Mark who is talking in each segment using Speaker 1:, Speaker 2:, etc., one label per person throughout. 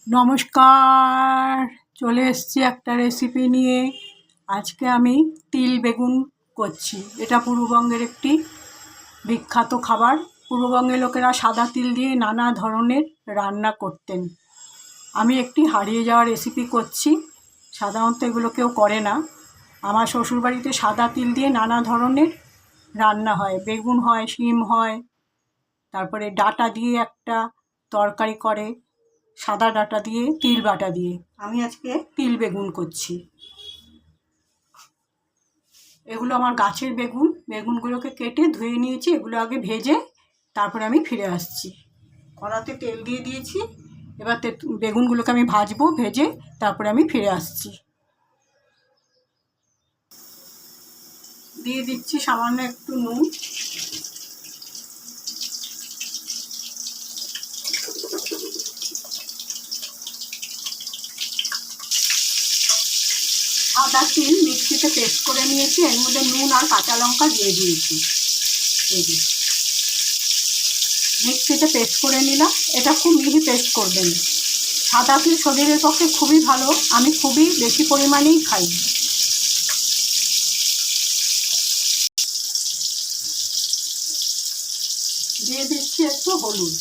Speaker 1: নমস্কার, চলে এসেছি একটা রেসিপি নিয়ে। আজকে আমি তিল বেগুন করছি। এটা পূর্ববঙ্গের একটি বিখ্যাত খাবার। পূর্ববঙ্গের লোকেরা সাদা তিল দিয়ে নানা ধরনের রান্না করতেন। আমি একটি হারিয়ে যাওয়া রেসিপি করছি। সাধারণত এগুলো কেউ করে না। আমার শ্বশুরবাড়িতে সাদা তিল দিয়ে নানা ধরনের রান্না হয়, বেগুন হয়, শিম হয়, তারপরে ডাঁটা দিয়ে একটা তরকারি করে, সাদা ডাঁটা দিয়ে, তিল বাটা দিয়ে। আমি আজকে তিল বেগুন করছি। এগুলো আমার গাছের বেগুন। বেগুনগুলোকে কেটে ধুয়ে নিয়েছি। এগুলো আগে ভেজে তারপরে আমি ফিরে আসছি। কড়াতে তেল দিয়ে দিয়েছি। এবার বেগুনগুলোকে আমি ভাজবো, ভেজে তারপরে আমি ফিরে আসছি। দিয়ে দিচ্ছি সামান্য একটু নুন, আদা তিল মিক্সিতে পেস্ট করে নিয়েছি। এর মধ্যে নুন আর কাঁচা লঙ্কা দিয়ে দিয়েছি। মিক্সিতে পেস্ট করে নিলাম। এটা খুব মিহি পেস্ট করবেন। সাদা তিল শরীরের পক্ষে খুবই ভালো। আমি খুবই বেশি পরিমাণেই খাই। দিয়ে দিচ্ছি একটু হলুদ।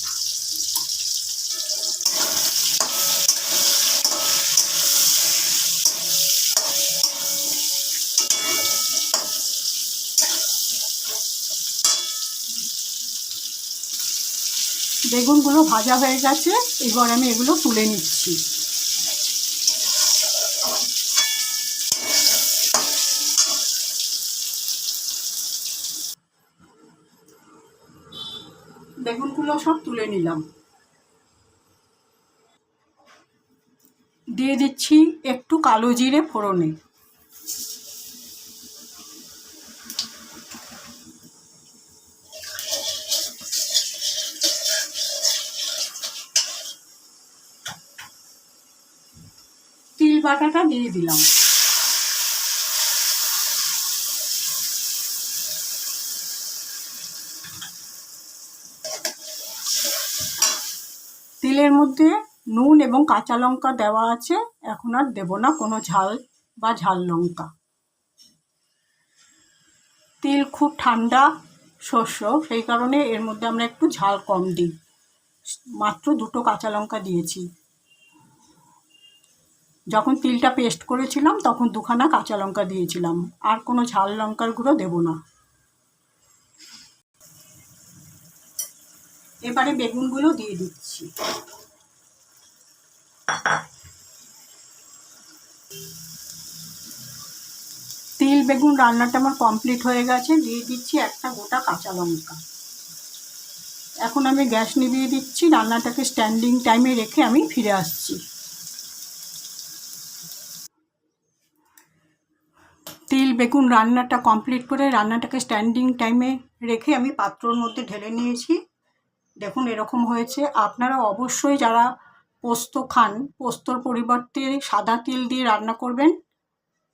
Speaker 1: বেগুনগুলো ভাজা হয়ে গেছে। এবার আমি এগুলো তুলে নিচ্ছি। বেগুনগুলো সব তুলে নিলাম। দিয়ে দিচ্ছি একটু কালো জিরে ফোড়নে। তিল বাটাটা দিয়ে দিলাম। তিলের মধ্যে নুন এবং কাঁচা লঙ্কা দেওয়া আছে। এখন আর দেব না কোনো ঝাল বা ঝাল লঙ্কা। তিল খুব ঠান্ডা শস্য, সেই কারণে এর মধ্যে আমরা একটু ঝাল কম দিই। মাত্র 2টো কাঁচা লঙ্কা দিয়েছি। যখন তিলটা পেস্ট করেছিলাম তখন 2খানা কাঁচা লঙ্কা দিয়েছিলাম। আর কোনো ঝাল লঙ্কার গুঁড়ো দেব না। এবারে বেগুনগুলো দিয়ে দিচ্ছি। তিল বেগুন রান্নাটা আমার কমপ্লিট হয়ে গেছে। দিয়ে দিচ্ছি একটা গোটা কাঁচা লঙ্কা। এখন আমি গ্যাস নিভিয়ে দিচ্ছি। রান্নাটাকে স্ট্যান্ডিং টাইমে রেখে আমি ফিরে আসছি। তিল বেগুন রান্নাটা কমপ্লিট করে রান্নাটাকে স্ট্যান্ডিং টাইমে রেখে আমি পাত্রর মধ্যে ঢেলে নিয়েছি। দেখুন এরকম হয়েছে। আপনারা অবশ্যই যারা পোস্ত খান, পোস্তর পরিবর্তে সাদা তিল দিয়ে রান্না করবেন।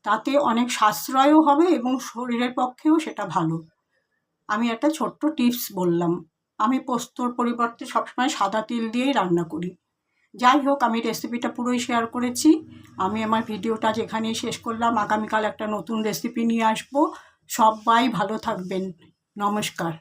Speaker 1: তাতে অনেক সাশ্রয়ও হবে এবং শরীরের পক্ষেও সেটা ভালো। আমি একটা ছোট্ট টিপস বললাম। আমি পোস্তর পরিবর্তে সবসময় সাদা তিল দিয়েই রান্না করি। যাই হোক, আমি রেসিপিটা পুরোই শেয়ার করেছি। আমি আমার ভিডিওটা যেখানেই শেষ করলাম। আগামীকাল একটা নতুন রেসিপি নিয়ে আসবো। সবাই ভালো থাকবেন। নমস্কার।